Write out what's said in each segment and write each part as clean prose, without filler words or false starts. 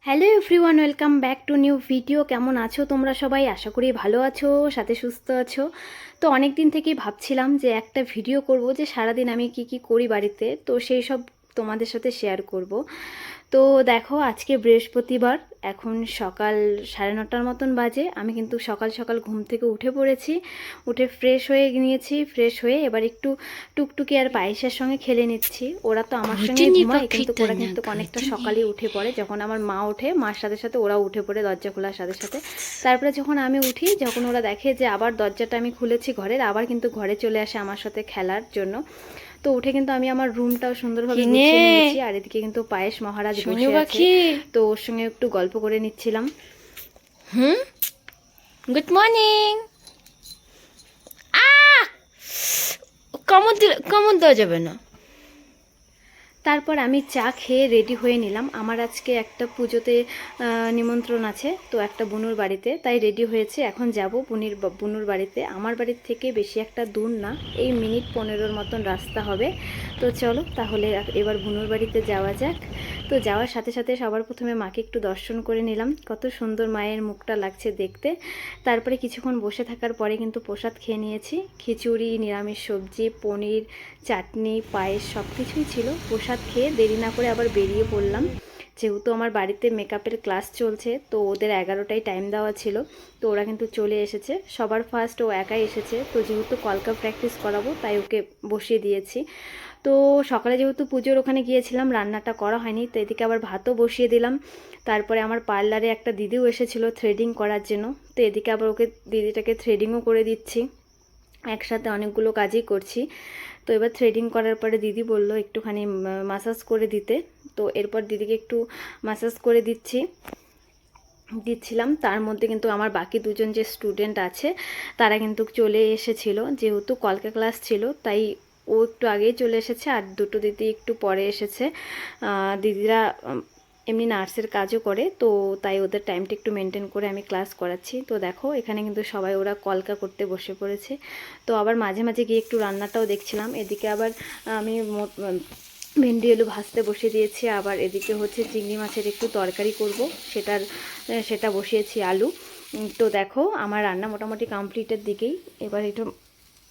Hello everyone, welcome back to new video. কেমন আছো তোমরা সবাই? আশা করি ভালো আছো, সাথে সুস্থ আছো। তো অনেক দিন থেকেই ভাবছিলাম যে একটা ভিডিও করব যে সারাদিন আমি কি কি করি বাড়িতে, তো সেই সব তোমাদের সাথে শেয়ার করব। তো দেখো, আজকে বৃহস্পতিবার, এখন সকাল 9:30 মতন বাজে। আমি কিন্তু সকাল সকাল ঘুম থেকে উঠে পড়েছি, উঠে ফ্রেশ হয়ে নিয়েছি। ফ্রেশ হয়ে এবার একটু টুকটুকি আর পায়েসের সঙ্গে খেলে নিচ্ছি। ওরা তো আমার সঙ্গেই ঘুমায়, কিন্তু ওরা কিন্তু অনেকটা সকালেই উঠে পড়ে। যখন আমার মা ওঠে, মার সাথে সাথে ওরাও উঠে পড়ে দরজা খোলার সাথে সাথে। তারপরে যখন আমি উঠি, যখন ওরা দেখে যে আবার দরজাটা আমি খুলেছি ঘরের, আবার কিন্তু ঘরে চলে আসে আমার সাথে খেলার জন্য। তো উঠে কিন্তু আমি আমার রুমটাও সুন্দরভাবে গুছিয়ে নিয়েছি। আর এদিকে কিন্তু পায়েস মহারাজ বসে আছে, তো ওর সঙ্গে একটু গল্প করে নিচ্ছিলাম। Good morning. কামড় দেওয়া যাবে না। তারপর আমি চা খেয়ে রেডি হয়ে নিলাম। আমার আজকে একটা পুজোতে নিমন্ত্রণ আছে, তো একটা বুনুর বাড়িতে, তাই রেডি হয়েছে। এখন যাব বুনুর বাড়িতে। আমার বাড়ির থেকে বেশি একটা দূর না, এই মিনিট 15 মতন রাস্তা হবে। তো চলো তাহলে এবার বুনুর বাড়িতে যাওয়া যাক। তো যাওয়ার সাথে সাথে সবার প্রথমে মাকে একটু দর্শন করে নিলাম। কত সুন্দর মায়ের মুখটা লাগছে দেখতে। তারপরে কিছুক্ষণ বসে থাকার পরে কিন্তু প্রসাদ খেয়ে নিয়েছি। খিচুড়ি, নিরামিষ সবজি, পনির, চাটনি, পায়েস সব কিছুই ছিল। প্রসাদ খেয়ে দেরি না করে আবার বেরিয়ে পড়লাম। যেহেতু আমার বাড়িতে মেকআপের ক্লাস চলছে, তো ওদের 11টায় টাইম দেওয়া ছিল, তো ওরা কিন্তু চলে এসেছে। সবার ফার্স্ট ও একাই এসেছে, তো যেহেতু কলকা প্র্যাকটিস করাবো তাই ওকে বসিয়ে দিয়েছি। তো সকালে যেহেতু পুজোর ওখানে গিয়েছিলাম, রান্নাটা করা হয়নি, তো এদিকে আবার ভাতও বসিয়ে দিলাম। তারপরে আমার পার্লারে একটা দিদিও এসেছিলো থ্রেডিং করার জন্য, তো এদিকে আবার ওকে দিদিটাকে থ্রেডিংও করে দিচ্ছি। একসাথে অনেকগুলো কাজই করছি। তো এবার থ্রেডিং করার পরে দিদি বলল একটুখানি মাসাজ করে দিতে, তো এরপর দিদিকে একটু মাসাজ করে দিচ্ছিলাম। তার মধ্যে কিন্তু আমার বাকি দুজন যে স্টুডেন্ট আছে তারা কিন্তু চলে এসেছিল। যেহেতু কলকা ক্লাস ছিল, তাই ও একটু আগেই চলে এসেছে, আর দুটো দিদি একটু পরে এসেছে। দিদিরা এমনি নার্সের কাজও করে, তো তাই ওদের টাইমটা একটু মেনটেন করে আমি ক্লাস করাচ্ছি। তো দেখো এখানে কিন্তু সবাই ওরা কলকা করতে বসে পড়েছে। তো আবার মাঝে মাঝে গিয়ে একটু রান্নাটাও দেখছিলাম। এদিকে আবার আমি ভেন্ডি আলু ভাজতে বসিয়ে দিয়েছি, আবার এদিকে হচ্ছে চিংড়ি মাছের একটু তরকারি করব, সেটা বসিয়েছি আলু। তো দেখো আমার রান্না মোটামুটি কমপ্লিটের দিকেই। এবার একটু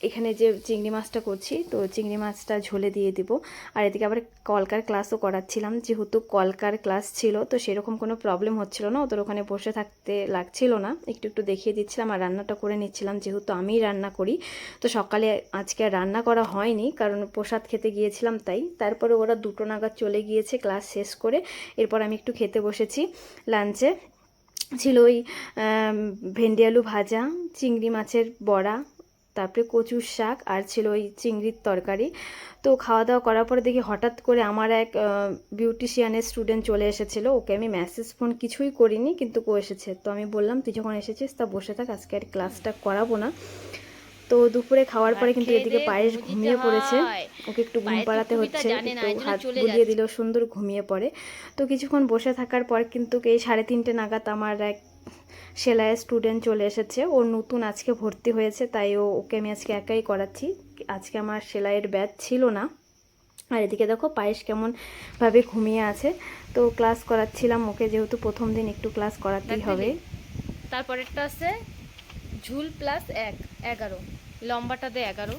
এখানে যে চিংড়ি মাছটা করছি, তো চিংড়ি মাছটা ঝোলে দিয়ে দিব। আর এদিকে আবার কলকার ক্লাসও করাচ্ছিলাম। যেহেতু কলকার ক্লাস ছিল, তো সেরকম কোনো প্রবলেম হচ্ছিল না, ওদের ওখানে বসে থাকতে লাগছিল না। একটু একটু দেখিয়ে দিচ্ছিলাম আর রান্নাটা করে নিচ্ছিলাম। যেহেতু আমিই রান্না করি, তো সকালে আজকে আর রান্না করা হয়নি, কারণ প্রসাদ খেতে গিয়েছিলাম তাই। তারপরে ওরা 2টো নাগাদ চলে গিয়েছে ক্লাস শেষ করে। এরপর আমি একটু খেতে বসেছি। লাঞ্চে ছিল ওই ভেন্ডি আলু ভাজা, চিংড়ি মাছের বড়া, তারপরে কচুর শাক, আর ছিল ওই চিংড়ির তরকারি। তো খাওয়া দাওয়া করার পরে দেখি হঠাৎ করে আমার এক বিউটিশিয়ানের স্টুডেন্ট চলে এসেছিলো। ওকে আমি মেসেজ ফোন কিছুই করিনি, কিন্তু ও এসেছে। তো আমি বললাম তুই যখন এসেছিস তা বসে থাক, আজকে আর ক্লাসটা করাবো না। তো দুপুরে খাওয়ার পরে কিন্তু এদিকে পায়েস ঘুমিয়ে পড়েছে, ওকে একটু ঘুম পাড়াতে হচ্ছে, একটু হাত বুলিয়ে দিলেও সুন্দর ঘুমিয়ে পড়ে। তো কিছুক্ষণ বসে থাকার পর কিন্তু এই 3:30 নাগাদ আমার এক সেলাইয়ের স্টুডেন্ট চলে এসেছে। ও নতুন আজকে ভর্তি হয়েছে, তাই ওকে আমি আজকে একাই করাচ্ছি। আজকে আমার সেলাইয়ের ব্যাচ ছিল না। আর এদিকে দেখো পায়েস কেমনভাবে ঘুমিয়ে আছে। তো ক্লাস করাচ্ছিলাম ওকে, যেহেতু প্রথম দিন একটু ক্লাস করাতেই হবে। তারপরেরটা আছে ঝুল প্লাস 11, লম্বাটা দে 11।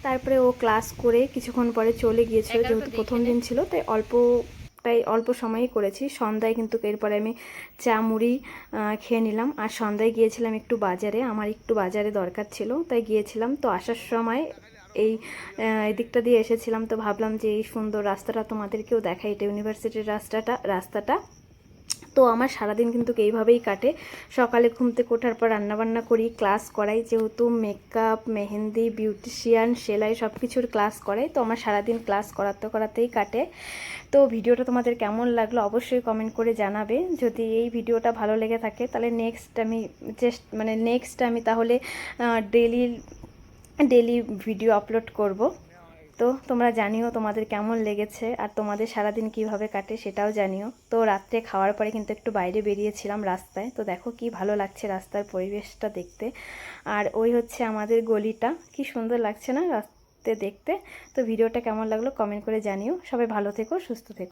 তারপরে ও ক্লাস করে কিছুক্ষণ পরে চলে গিয়েছিল। যেহেতু প্রথম দিন ছিল, তাই অল্প সময়ই করেছি। সন্ধ্যায় কিন্তু এরপরে আমি চা মুড়ি খেয়ে নিলাম। আর সন্ধ্যায় গিয়েছিলাম একটু বাজারে, আমার একটু বাজারে দরকার ছিল, তাই গিয়েছিলাম। তো আসার সময় এদিকটা দিয়ে এসেছিলাম, তো ভাবলাম যে এই সুন্দর রাস্তাটা তোমাদেরকেও দেখাই। এটা ইউনিভার্সিটির রাস্তাটা। তো আমার সারাদিন কিন্তু এইভাবেই কাটে। সকালে ঘুম থেকে ওঠার পর রান্নাবান্না করি, ক্লাস করাই। যেহেতু মেকআপ, মেহেন্দি, বিউটিশিয়ান, সেলাই সব কিছুর ক্লাস করাই, তো আমার সারাদিন ক্লাস করাতেই কাটে। তো ভিডিওটা তোমাদের কেমন লাগলো অবশ্যই কমেন্ট করে জানাবে। যদি এই ভিডিওটা ভালো লেগে থাকে, তাহলে নেক্সট আমি তাহলে ডেলি ভিডিও আপলোড করব। তো তোমরা জানিও তোমাদের কেমন লেগেছে, আর তোমাদের সারাদিন কিভাবে কাটে সেটাও জানিও। তো রাত্রে খাওয়ার পরে কিন্তু একটু বাইরে বেরিয়েছিলাম রাস্তায়। তো দেখো কি ভালো লাগছে রাস্তার পরিবেশটা দেখতে। আর ওই হচ্ছে আমাদের গলিটা, কি সুন্দর লাগছে না রাস্তায় দেখতে। তো ভিডিওটা কেমন লাগলো কমেন্ট করে জানিও। সবাই ভালো থেকো, সুস্থ থেকো।